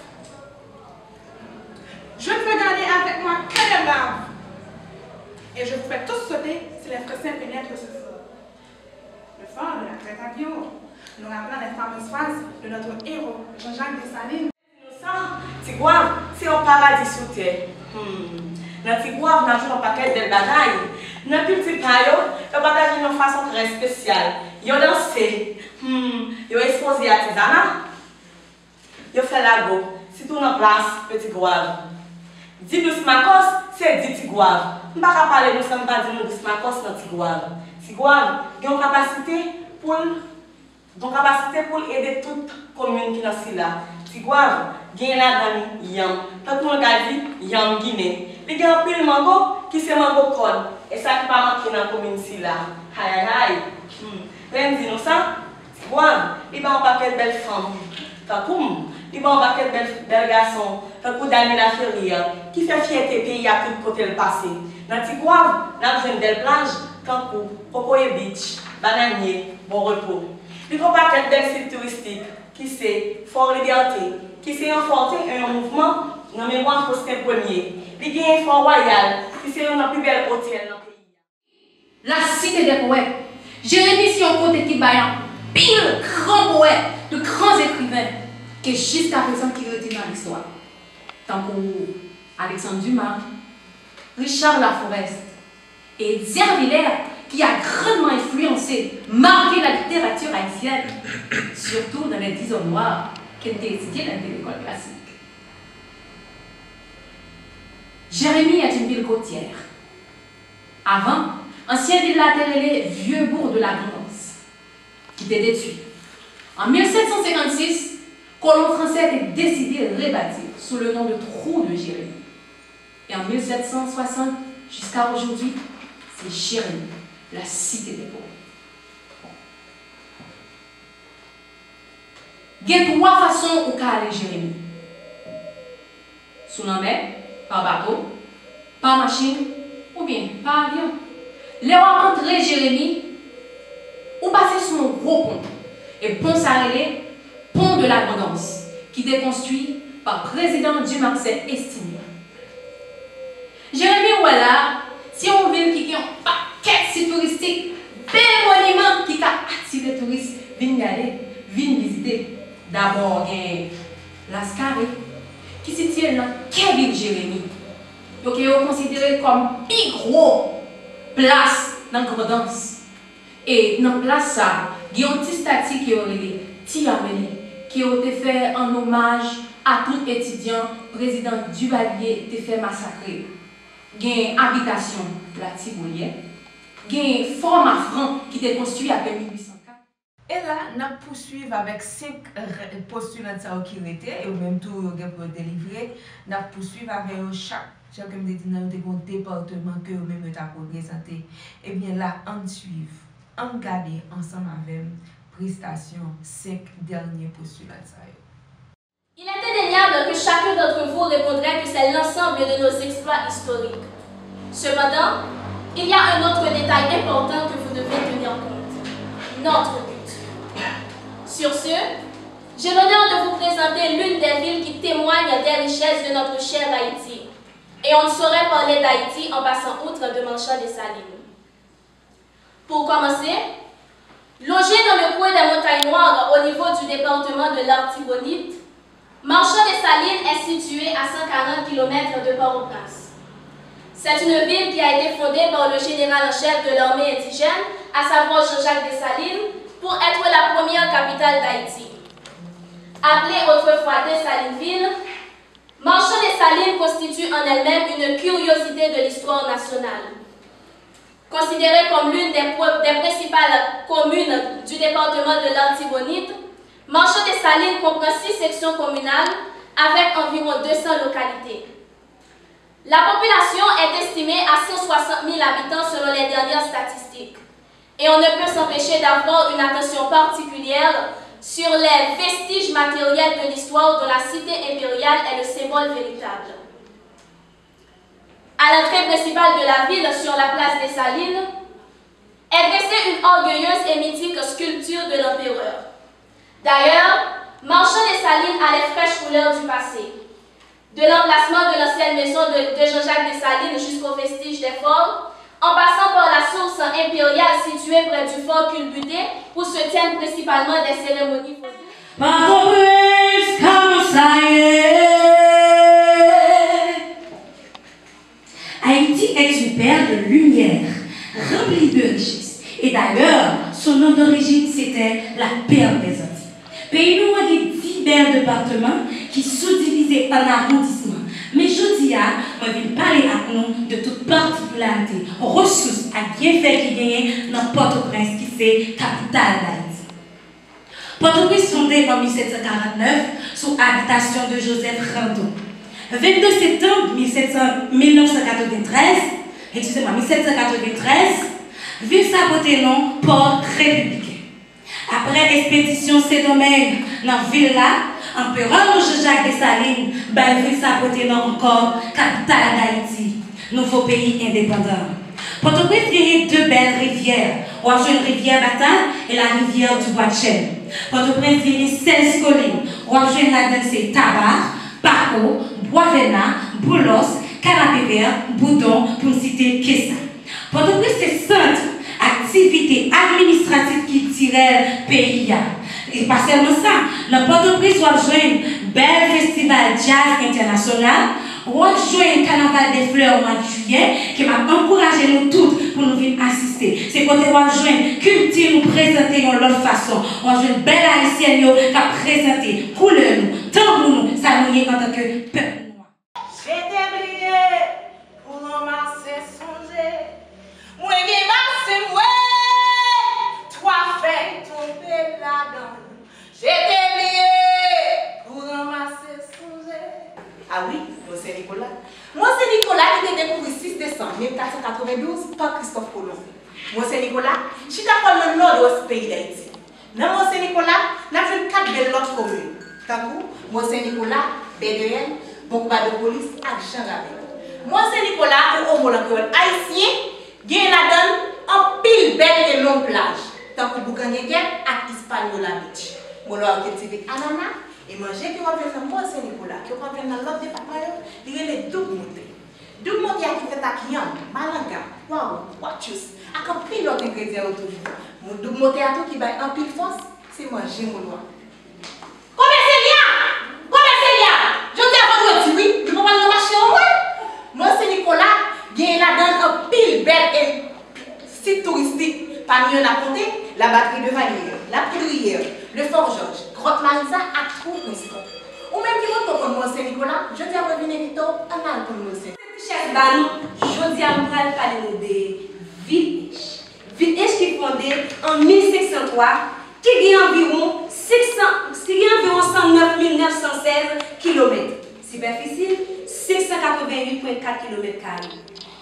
Je ne peux garder avec moi que les barbes. Et je vous fais tous sauter si les Français pénètrent ce fort. Le fort de la Crête à Guillaume, nous rappelant les fameuses phrases de notre héros, Jean-Jacques Dessalines. Tigouave, c'est un paradis sous terre. Dans Tigouave, on a toujours un paquet de bagailles. Dans le petit paillot, on partage d'une façon très spéciale. Ils ont dansé, ils ont exposé artisanat, ils ont fait la go. C'est tout en place, petit Gouave. 10 douce Macos, c'est 10 Tigouave. On ne peut pas parler de ça, on ne peut pas dire douce Macos dans Tigouave. Tigouave, ils ont une capacité pour aider toute commune qui est dans là. Tigouave, il y a la Yam. Tout le monde a dit Yam Guinée. Il y a un pile mango qui c'est mango code. Et ça qui pas manqué dans la commune ici là. Aïe aïe aïe. Même dit nous ça, Tigouave, il y a un paquet de belles femmes. Takoum, il y a un paquet de belles garçons. Takou Daniel Laferrière, qui fait fierté pays à tout côté le passé. Dans Tigouave, on a une belle plage, Cancou, Popoye Beach, Bananier, Bon Repos. Il y a un paquet de belles sites touristiques. Qui c'est Fort Liberté, qui c'est un mouvement dans mémoire pour ce premier. Il y a un Fort Royal, qui c'est un plus bel hôtel dans le pays. La cité des poètes. Jérémie, si on côté qui baillant, pile grand poète, de grands écrivains, qui jusqu'à présent qui retenent dans l'histoire. Tant que Alexandre Dumas, Richard Laforest et Zerviller, qui a grandement influencé, marqué la littérature haïtienne, surtout dans les 10 hommes noirs qui étaient étudiés dans l'école classique. Jérémie est une ville côtière. Avant, ancienne ville latérale, vieux bourg de la Grandance, qui était détruit. En 1756, colons français étaient décidés de rebâtir sous le nom de Trou de Jérémie. Et en 1760 jusqu'à aujourd'hui, c'est Jérémie, la cité des pauvres. Il y a 3 façons où aller Jérémie. Sous la mer, par bateau, par machine ou bien par avion. Là où entrer Jérémie, ou passer sur un gros pont. Et pont s'arrêter, pont de l'abondance, qui était construit par le président du Marseille estimé. Jérémie, voilà, si on veut qu'il y ait un paquet de sites touristiques, bel monument qui a attiré les touristes, viennent y aller, viennent visiter. D'abord, il y a l'Ascaré, qui se tient dans quelle ville Jérémie. Donc, il est considéré comme plus gros place dans la Grandance. Et dans la place, ça, il y a un petit statut qui est relé, Tiameli, qui a été fait en hommage à tout étudiant, président Duvalier, qui a fait massacrer. Il y a une habitation, la Tiboulière. Il y a un format franc qui a été construit après 1804. Et là, nous poursuivons avec 5 postulants qui étaient, et même tout pour délivrer. Nous poursuivons avec chaque comme dit dans le département que vous-même avez présenté. Et bien là, on suit, on regarde ensemble avec prestation 5 derniers postulants. Il est indéniable que chacun d'entre vous répondrait que c'est l'ensemble de nos exploits historiques. Cependant, il y a un autre détail important que vous devez tenir compte. Notre but. Sur ce, j'ai l'honneur de vous présenter l'une des villes qui témoignent des richesses de notre cher Haïti. Et on ne saurait parler d'Haïti en passant outre de Mancha-Dessalines. Pour commencer, logé dans le coin des Montagnes Noires au niveau du département de l'Artibonite, Mancha-Dessalines est située à 140 km de Port-au-Prince. C'est une ville qui a été fondée par le général en chef de l'armée indigène, à savoir Jean-Jacques Dessalines, pour être la première capitale d'Haïti. Appelée autrefois Dessalineville, Mancha-Dessalines constitue en elle-même une curiosité de l'histoire nationale. Considérée comme l'une des principales communes du département de l'Artibonite, Mancha-Dessalines comprend 6 sections communales avec environ 200 localités. La population est estimée à 160 000 habitants selon les dernières statistiques. Et on ne peut s'empêcher d'avoir une attention particulière sur les vestiges matériels de l'histoire dont la cité impériale est le symbole véritable. À l'entrée principale de la ville, sur la place des Salines, est dressée une orgueilleuse et mythique sculpture de l'empereur. D'ailleurs, Mancha-Dessalines a les fraîches couleurs du passé. De l'emplacement de l'ancienne maison de Jean-Jacques Dessalines jusqu'aux vestiges des forts, en passant par la source impériale située près du fort culbuté, où se tiennent principalement des cérémonies. Haïti est une perle de lumière, remplie de richesses. Et d'ailleurs, son nom d'origine, c'était la perle des Antilles. Pays nous a des 10 belles départements qui sont divisés en arrondissements. Mais je dis je vais parler à nous de toute particularité, ressources à bien faire qui gagne dans Port-au-Prince, qui c'est capitale d'Haïti. Port-au-Prince fondé en 1749 sous habitation de Joseph Randon. 22 septembre 1793, ville sa porté nom Port républicain. Après expédition Sédomène dans la ville là, empereur Jean-Jacques Dessalines, ville sa porté nom encore capitale d'Haïti, nouveau pays indépendant. Port-au-Prince gagne 2 belles rivières, une rivière Bataille et la rivière du Bois de Chêne. Port-au-Prince gagne 16 collines, une là-dedans c'est Tabar, Paco, Boisvena, Boulos, Canapé Vert, Boudon, pour citer Kessa. Port-au-Prince c'est centre activité administrative qui tirait pays. Et pas seulement ça, dans Port-au-Prince, on a joué un bel festival jazz international, on a joué un carnaval des fleurs au mois de juillet qui m'a encouragé nous toutes pour nous venir assister. C'est quand on a joué une culture nous présenter de l'autre façon. On a joué une belle haïtienne qui a présenté couleur nous, tant pour nous, ça nous est en tant que peuple noir. J'étais brillé pour ramasser songer. Moi, c'est moi, toi fais tomber la dent. J'étais brillé pour ramasser songer. Ah oui, moi c'est Nicolas. Moi c'est Nicolas qui était découvert 6 décembre 1492 par Christophe Colomb. Moi c'est Nicolas, je suis d'accord dans le nord-ouest pays d'Haïti. Moi c'est Nicolas, nous avons 4 belles autres communes. Moi c'est Nicolas, BDN, Bokba de police, et Jean-Ravel. Moi c'est Nicolas, ou homologue haïtien, qui est là-dedans en pile belle et longue plage. Tant que Bouganéguet et Hispaniola Beach. Moi là, je cultive ananas. Et manger qui va venir dans moi, c'est Nicolas, qui va venir dans l'autre département, il y a les doubles montées. Double montées qui fait à Kian, Malanga, Waouh, Wachus, avec un pile d'autres ingrédients autour du monde. Mon double montée à tout qui va en pile force, c'est manger mon loi. Comment c'est bien? Je dis à votre oui, je ne peux pas le marcher au moins. Moi, c'est Nicolas, qui est là-dedans un pile belle et site touristique. Parmi eux, on a compté la batterie de Valier, la Poudrière, le Fort Georges, Grotte Marisa à tout principal. Ou même qui monte comme moi, Saint-Nicolas, je dis à revenir vite, on a le comme nous. Chers Banou, je dis à me parler de Village. Village qui est fondé en 1503, qui a environ 109 916 km. Superficie, 688,4 km.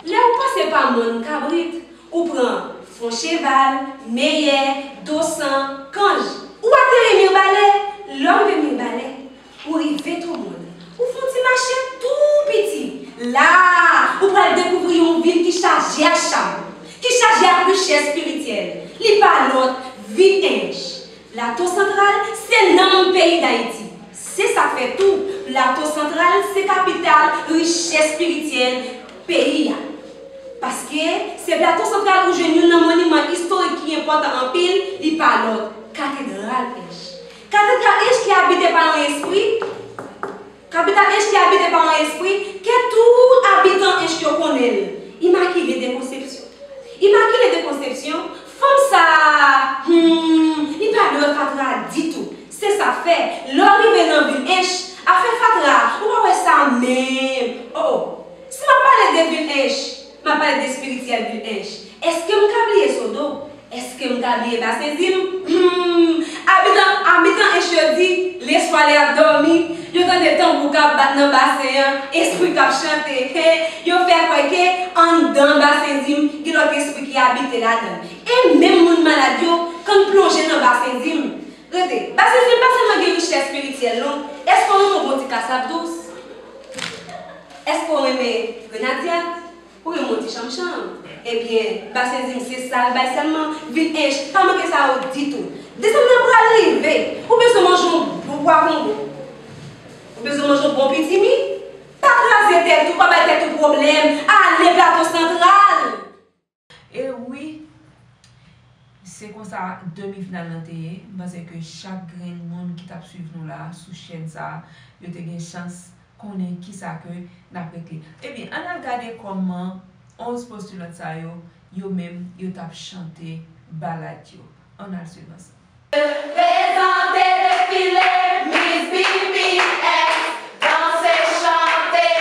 Là où passez par mon cabrit, ou prend Foncheval, Meyer, Dossan, Cange. Ou atterrir Mirbalet, l'homme de Mirbalet. pour arriver tout le monde. Ou font un marché tout petit. Là, vous pouvez découvrir une ville qui charge à charme, qui charge à richesse spirituelle. Li pas l'autre, Ville-Inch. Plateau central, c'est dans le pays d'Haïti. C'est ça fait tout. Plateau central, c'est capitale, richesse spirituelle, pays. Parce que c'est plateau central où j'ai un monument historique qui est important en pile, il pas l'autre. Cathédrale Inch. Cathédrale Inch qui est habitée par un esprit. Capitale Inch qui est habitée par un esprit que tout habitant Inch qui connaît. Immaculée des conceptions. Immaculée des conceptions, comme ça, il pas l'autre cathédrale du tout. C'est ça fait. L'arrivée dans ville Inch a fait fatra. Ou pas ça même. Oh, si je parle de ville Inch, je parle de spirituel ville Inch. Est-ce que je vais Sodo? Est-ce que je vais Bassin-Zim? Habitant Inch dit, les soirées dormir, ils ont des temps pour battre dans le bassin, esprit qui chanter. Ils ont fait quoi que en dans le Bassin-Zim, il y a l'autre esprit qui habite là-dedans. Et même les malades, quand plonger dans le Bassin-Zim, regardez, Bassin-Zim, pas seulement une richesse spirituelle, non? Est-ce qu'on a un bon petit cassab douce? Est-ce qu'on aime Grenadier? Ou un petit champ-champ? Eh bien, Bassin-Zim, c'est ça, seulement ville Inch, pas manquer ça au dit tout. Descendez pour arriver, ou besoin de manger un bon Congo. Ou besoin de manger un bon petit mi. Pas tracer tête, ou pas battre tout problème. Allez, plateau central. Et oui, c'est comme ça, demi-finale d'antenne, parce que chaque grain de monde qui t'a suivi nous là, sous chaîne ça, il y a une chance qu'on ait qui ça que n'a prêté. Eh bien, on a regardé comment 11 postulants ça yo même yo t'a chanté balade yo. On a le suivre ça. Présenter le filet, Miss BPX, danser, chanter,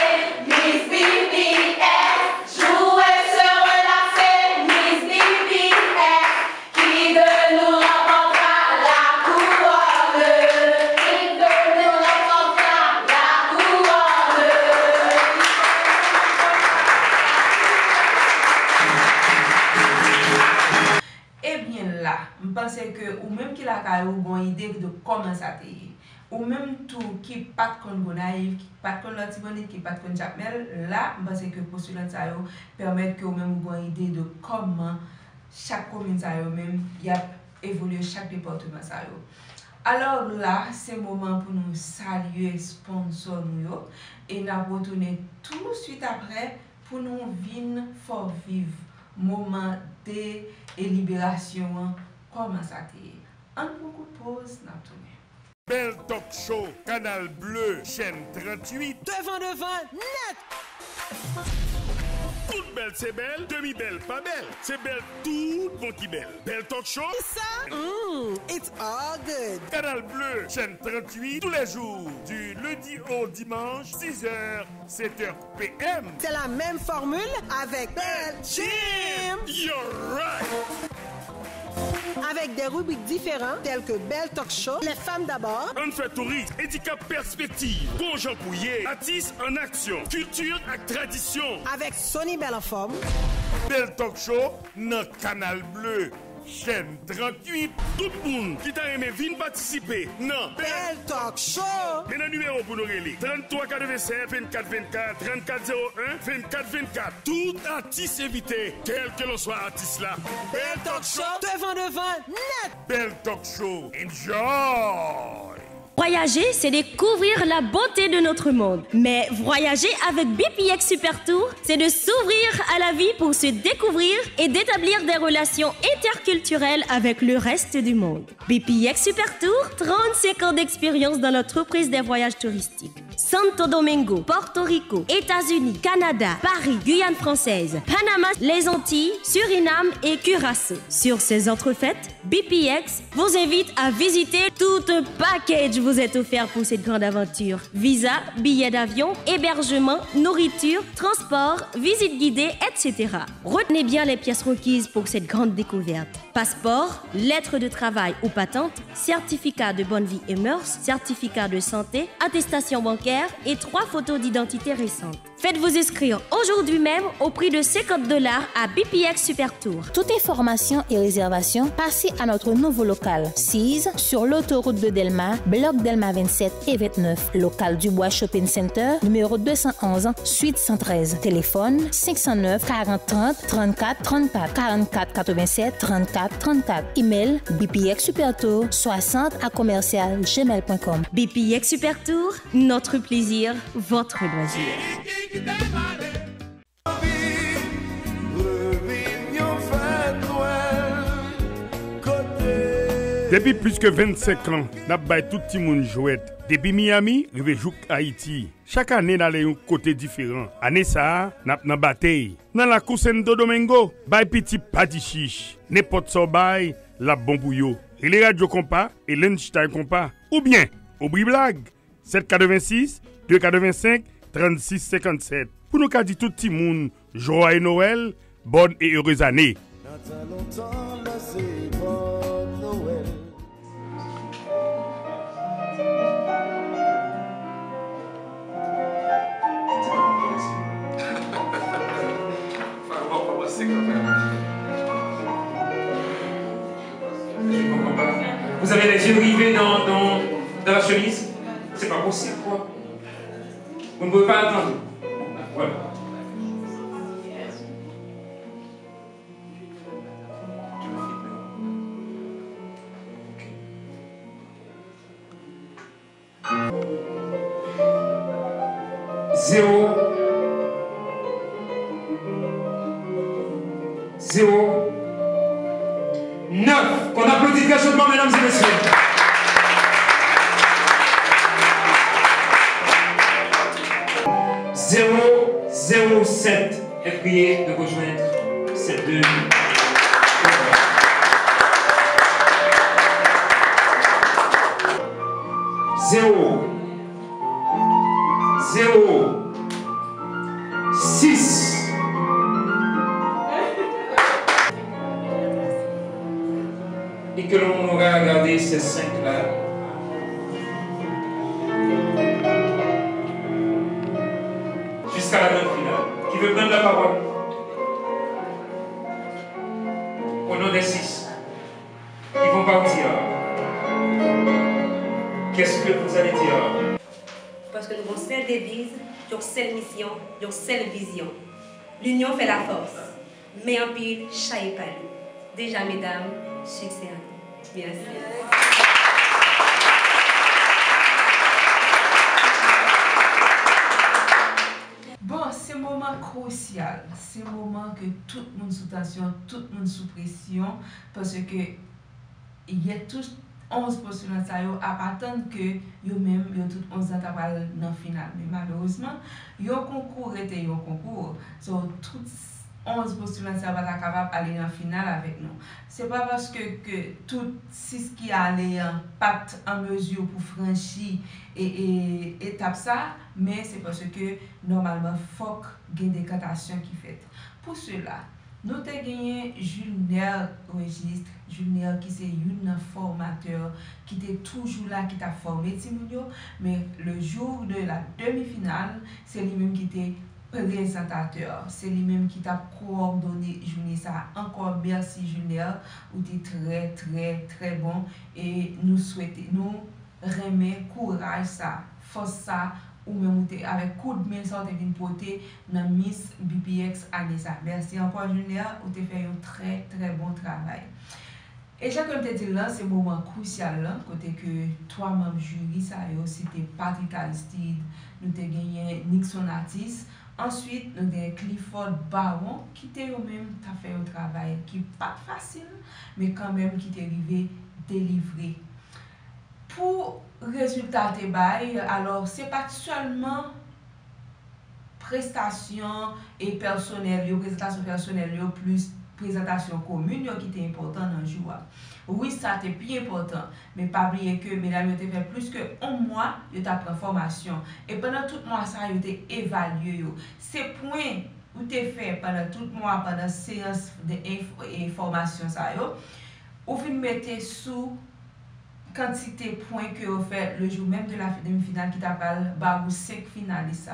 Miss BPX, jouer, se relaxer, Miss BPX, qui de nous remportera la couronne, qui de nous remportera la couronne. Eh bien là, je pense que ou même qui a une bonne idée de comment ça t'est, ou même tout qui pas de Gonaïve, qui pas de Lotibonite, qui pas de Jacmel, là, je pense que postulant ça permettre que ou même une bonne idée de comment chaque commune ça même y a évolué chaque département ça. Alors là, c'est le moment pour nous saluer sponsor nous et nous retourner tout de suite après pour nous venir fort vivre moment de libération. Comment ça t'est? Un beaucoup de pause, n'a tourné. Belle Talk Show, Canal Bleu, chaîne 38. Devant, net! Toute belle, c'est belle. Demi-belle, pas belle. C'est belle, toute bon qui belle. Belle Talk Show. C'est ça? It's all good. Canal Bleu, chaîne 38, tous les jours, du lundi au dimanche, 6h, 7h PM. C'est la même formule avec Belle Jim. You're right. Avec des rubriques différentes telles que Belle Talk Show, Les femmes d'abord, On fait tourisme, handicap perspective, bon Jean Pouillet, artistes en action, culture et tradition. Avec Sonny Belle en forme. Belle Talk Show, notre Canal Bleu, chaîne 38. Tout le monde qui t'a aimé vient participer. Non. Belle Talk Show. Mais le numéro pour nous relier 33 87 24 24 34 01 24 24. Tout artiste invité, quel que l'on soit artiste là. Belle Talk Show. Devant, net. Belle Talk Show. Enjoy. Voyager, c'est découvrir la beauté de notre monde. Mais voyager avec BPX Super Tour, c'est de s'ouvrir à la vie pour se découvrir et d'établir des relations interculturelles avec le reste du monde. BPX Super Tour, 35 ans d'expérience dans l'entreprise des voyages touristiques. Santo Domingo, Porto Rico, États-Unis, Canada, Paris, Guyane française, Panama, les Antilles, Suriname et Curaçao. Sur ces entrefaites, BPX vous invite à visiter tout un package vous est offert pour cette grande aventure. Visa, billets d'avion, hébergement, nourriture, transport, visite guidée, etc. Retenez bien les pièces requises pour cette grande découverte. Passeport, lettre de travail ou patente, certificat de bonne vie et mœurs, certificat de santé, attestation bancaire et 3 photos d'identité récentes. Faites vous inscrire aujourd'hui même au prix de $50 à BPX Super Tour. Toute information et réservation, passez à notre nouveau local 6 sur l'autoroute de Delma, bloc Delma 27 et 29, local Dubois Shopping Center, numéro 211, suite 113. Téléphone 509 40 30 34 34 44 87 34 34. Email bpxsupertour60@gmail.com. BPX Super Tour, notre plaisir, votre loisir. Depuis plus que 25 ans, n'a pas tout le monde jouette. Depuis Miami, rive jouk Haïti. Chaque année, nous allons un côté différent. Année ça, n'a pas bataille. Dans la Santo Domingo, bay petit pati chiche. N'importe so bay, la bon bouillot. Et les radios compas et l'Einstein compas. Ou bien, au blague 786 285 36 57. Pour nous dire tout le monde, joyeux Noël, bonne et heureuse année. Je comprends pas. Vous avez les yeux rivés dans la chemise? C'est pas possible, quoi. Vous ne pouvez pas attendre. Voilà. Zéro. Zéro. 9. Qu'on applaudit très chaudement, mesdames et messieurs. Zéro, 0, 7. Et priez de rejoindre cette deux. Zéro. 0. 6. Et que l'on aura regardé ces 5-là. Jusqu'à la note finale. Qui veut prendre la parole? Au nom des 6 qui vont partir. Qu'est-ce que vous allez dire? Parce que nous avons une seule devise, une seule mission, une seule vision. L'union fait la force. Mais en pile, chaille pas. Déjà, mesdames, succès à nous. Merci. Bon, c'est un moment crucial. C'est un moment que tout le monde sous tension, tout le monde sous pression, parce que il y a tous 11 postulants à attendre que eux-mêmes, ils ont tous 11 ans dans le final. Mais malheureusement, il y a un concours et un concours. Donc, tous 11 postulants sont pas capables d'aller dans le final avec nous. Ce n'est pas parce que tous 6 qui allaient pas en mesure pour franchir et étape ça, mais c'est parce que normalement, il faut qu'il y ait des cantations qui sont faites. Pour cela, nous avons gagné Julien Registre, Julien qui est un formateur qui était toujours là, qui t'a formé Timounio, mais le jour de la demi-finale, c'est lui-même qui était présentateur, c'est lui-même qui t'a coordonné journée ça. Encore merci Julien, vous êtes très très très bon et nous souhaitons, nous remet courage ça, force ça, ou même avec coup de main ça vient porter dans Miss BPX Anissa. Merci encore Julien, vous avez fait un très très bon travail. Et j'ai comme te dit là, c'est un moment crucial là, côté que trois membres jury ça c'était Patrick Aristide, nous avons gagné Nixon Atis. Ensuite, nous avons Clifford Baron qui était même fait un travail qui n'est pas facile, mais quand même qui est arrivé délivré. Pour résultat de bail, alors ce n'est pas seulement prestation et personnel, présentation personnelle plus présentation commune qui est important dans le jour. Oui, ça c'est plus important, mais pas oublier que mesdames, vous avez fait plus que un mois de ta formation. Et pendant tout le mois, ça a été évalué. Ces points que vous avez fait pendant tout le mois, pendant la séance de formation, vous pouvez mettre sous quantité de points que vous faites le jour même de la demi-finale qui t'appelle 5 finalistes.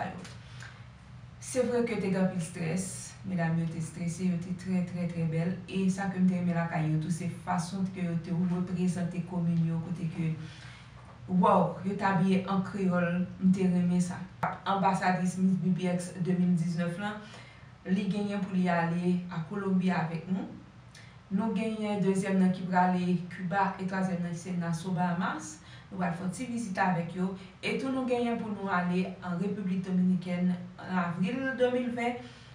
c'est vrai que t'es grand stress, mesdames, vous êtes stressées, vous êtes très très très belle. Et ça que m'aime la caillou, toutes ces façons que vous représentez communion, côté que wow, vous êtes habillé en créole, m'aime ça. Ambassadrice Miss BPX 2019 là, li gagné pour y aller à Colombie avec nous. Nous gagnons deuxième qui va aller Cuba et troisième qui c'est dans Bahamas. Nous allons faire une petite visite avec eux. Et tout nous gagnons pour nous aller en République Dominicaine en avril 2020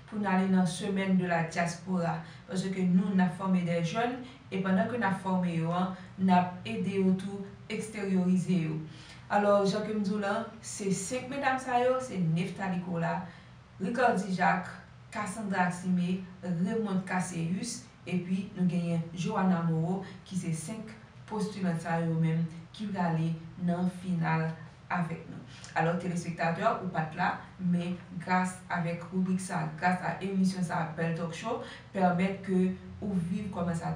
pour nous aller dans la semaine de la diaspora. Parce que nous avons formé des jeunes et pendant que nous avons formé eux, nous avons aidé eux tout extérioriser eux. Alors, Jacques Mdoula, c'est 5 mesdames, c'est Neftali Kola, Ricardi Jacques, Cassandra Axime, Raymond Casseus, et puis nous gagnons Johanna Moreau, qui c'est 5 postulants eux-mêmes qui vont aller dans le final avec nous. Alors, téléspectateurs, ou pas là, mais grâce avec rubrique ça, grâce à l'émission ça, Belle Talk Show, permettre que vous vivez comme ça.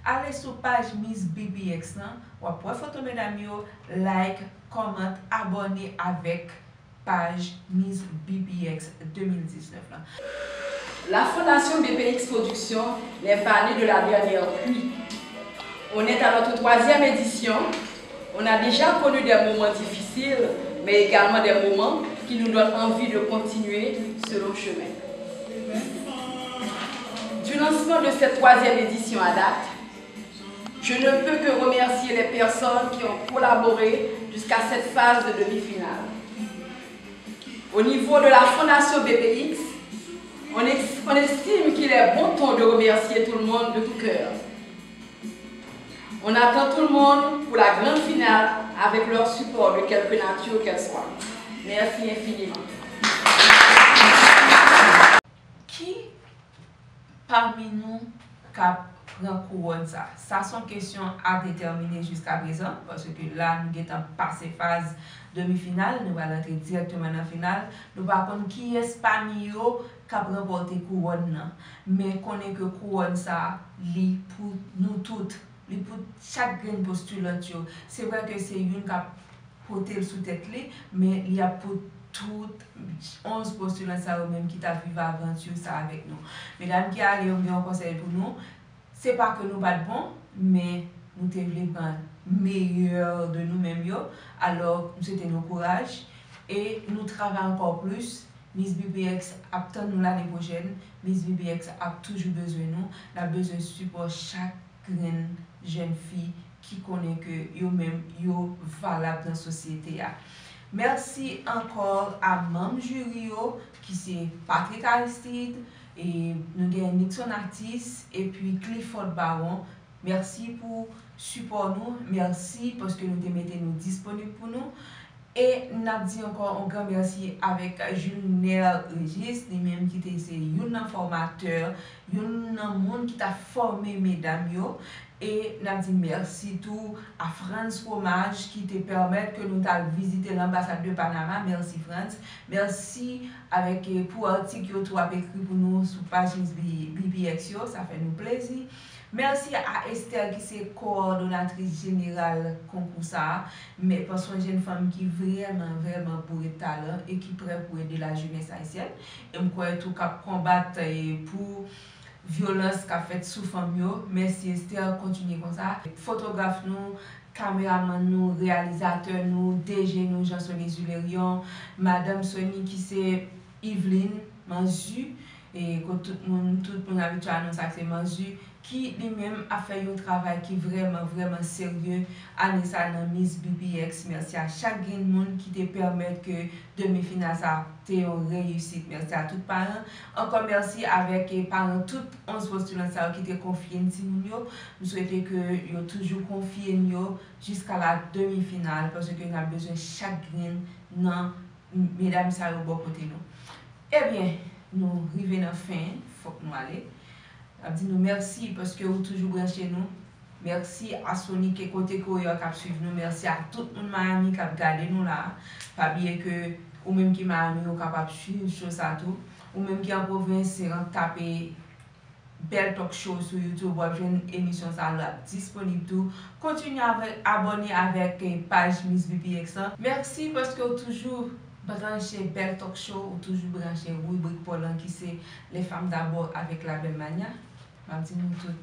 Allez sur page Miss BPX, ou après photo mesdames, like, comment, abonnez avec page Miss BPX 2019. La Fondation BPX Production n'est pas née de la dernière pluie. On est à notre 3e édition. On a déjà connu des moments difficiles, mais également des moments qui nous donnent envie de continuer ce long chemin. Du lancement de cette 3e édition à date, je ne peux que remercier les personnes qui ont collaboré jusqu'à cette phase de demi-finale. Au niveau de la Fondation BPX, on estime qu'il est bon ton de remercier tout le monde de tout cœur. On attend tout le monde pour la grande finale avec leur support de quelque nature qu'elle soit. Merci infiniment. Qui parmi nous cap prend couronne ça? Ça sont questions à déterminer jusqu'à présent parce que là nous avons passé phase demi-finale, nous allons entrer directement dans la finale. Nous ne savons pas qui est parmi eux qui a remporté couronne, mais qu'on est que couronne ça lit pour nous toutes. Pour chaque grain postulant, c'est vrai que c'est une qui a porté sous tête, mais il y a pour toutes 11 postulants même qui t'a vécu aventure ça avec nous. Mesdames qui allez un conseil pour nous, c'est pas que nous pas de bon, mais nous devons prendre meilleur de nous-mêmes. Alors, nous c'était nos courage et nous travaillons encore plus. Miss BPX attend nous l'année prochaine. Miss BPX a toujours besoin de nous. Elle a besoin de support chaque jeune fille qui connaît que eux-mêmes sont valables dans la société. Merci encore à membre jury qui c'est Patrick Aristide et nous avons Nixon Artis et puis Clifford Baron. Merci pour support nous, merci parce que nous te mettez nous disponibles pour nous. Et nous avons dit encore un grand merci avec Julien Régis, lui-même qui était un formateur, un monde qui t'a formé mesdames. Et nous avons dit merci tout à France Fromage qui te permet que nous t'avons visité l'ambassade de Panama. Merci France. Merci avec pour l'article que tu as écrit pour nous sur page BPX, ça fait nous plaisir. Merci à Esther qui est coordonnatrice générale concours ça, mais parce que une femme qui vraiment pour le talent et qui est prête pour aider la jeunesse haïtienne. Et je crois tout cap combattre pour violence qu'a fait sous femme. Merci Esther, continuez comme ça. Photographe nous, caméraman nous, réalisateur nous, DG nous, Jean-Sonny Zulerion, Madame Sony qui c'est Yveline Manzu et que tout le monde habitué à nous c'est Manzu qui lui-même a fait un travail qui est vraiment sérieux à dans Miss BPX. Merci à chaque monde qui te permet que demi-finale ça t'ait une réussite. Merci à tous les parents. Encore merci avec les parents, toutes 11 postulants qui te confient nous. Nous souhaitons que vous toujours confié jusqu'à la demi-finale parce que nous avons besoin de chaque grain mesdames ça au bon côté nous. Eh bien, nous arrivons à la fin, il faut que nous allions. Je dis nous merci parce que vous toujours branché nous. Merci à Sony qui est côté qui a suivi nous. Merci à tout le monde Miami qui a regardé nous là. Pas bien que ou même qui Miami est capable de suivre chose à tout. Ou même qui en province c'est taper Belle Talk Show sur YouTube ou une émission ça là disponible tout. Continuez à abonner avec page Miss BPX. Merci parce que vous toujours branché Belle Talk Show ou toujours branché rubrique Polan qui c'est les femmes d'abord avec la belle manière.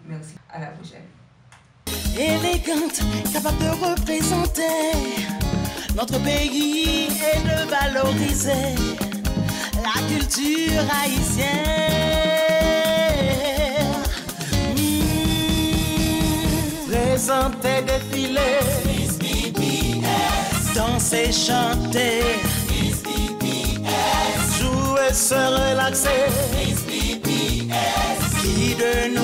Merci. À la prochaine. Élégante, capable de représenter notre pays et de valoriser la culture haïtienne. Présenter, défiler, Miss BPS. Danser, chanter, Miss BPS. Jouer, se relaxer, Miss BPS. Qui de nous